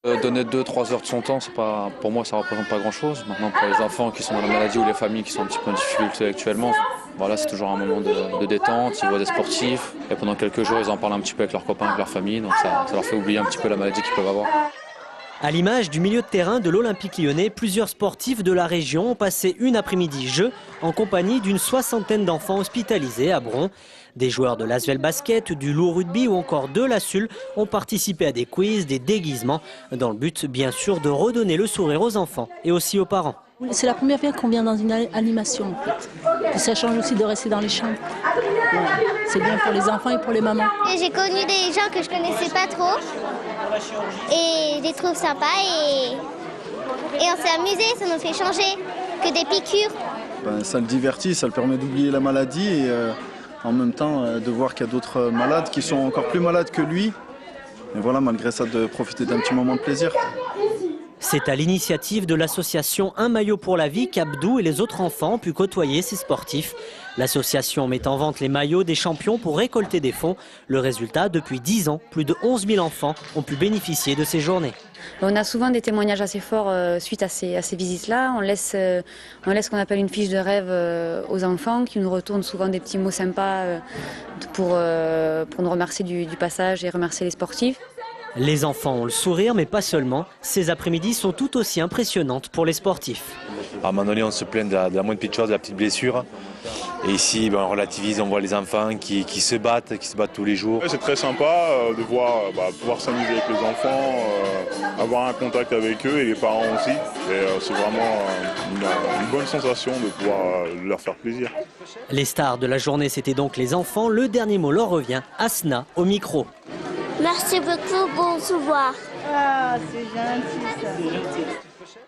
Donner 2-3 heures de son temps, pour moi, ça ne représente pas grand-chose. Maintenant, pour les enfants qui sont dans la maladie ou les familles qui sont un petit peu en difficulté actuellement, voilà, c'est toujours un moment de détente, ils voient des sportifs. Et pendant quelques jours, ils en parlent un petit peu avec leurs copains, avec leur famille. Donc ça leur fait oublier un petit peu la maladie qu'ils peuvent avoir. À l'image du milieu de terrain de l'Olympique lyonnais, plusieurs sportifs de la région ont passé une après-midi jeu en compagnie d'une 60aine d'enfants hospitalisés à Bron. Des joueurs de l'Asvel Basket, du Loup Rugby ou encore de la SUL ont participé à des quiz, des déguisements, dans le but bien sûr de redonner le sourire aux enfants et aussi aux parents. C'est la première fois qu'on vient dans une animation en fait. Ça change aussi de rester dans les chambres. C'est bien pour les enfants et pour les mamans. J'ai connu des gens que je connaissais pas trop et je les trouve sympas et on s'est amusé, ça nous fait changer que des piqûres. Ça le divertit, ça le permet d'oublier la maladie et en même temps de voir qu'il y a d'autres malades qui sont encore plus malades que lui. Et voilà, malgré ça, de profiter d'un petit moment de plaisir. C'est à l'initiative de l'association Un maillot pour la vie qu'Abdou et les autres enfants ont pu côtoyer ces sportifs. L'association met en vente les maillots des champions pour récolter des fonds. Le résultat, depuis 10 ans, plus de 11 000 enfants ont pu bénéficier de ces journées. On a souvent des témoignages assez forts suite à ces visites-là. On laisse ce qu'on appelle une fiche de rêve aux enfants qui nous retournent souvent des petits mots sympas pour nous remercier du passage et remercier les sportifs. Les enfants ont le sourire, mais pas seulement. Ces après-midi sont tout aussi impressionnantes pour les sportifs. À un moment donné, on se plaint de la moindre petite chose, de la petite blessure. Et ici, on relativise, on voit les enfants qui se battent tous les jours. C'est très sympa de pouvoir s'amuser avec les enfants, avoir un contact avec eux et les parents aussi. Et c'est vraiment une bonne sensation de pouvoir leur faire plaisir. Les stars de la journée, c'était donc les enfants. Le dernier mot leur revient. Asna au micro. Merci beaucoup, bon revoir. Ah, c'est gentil ça.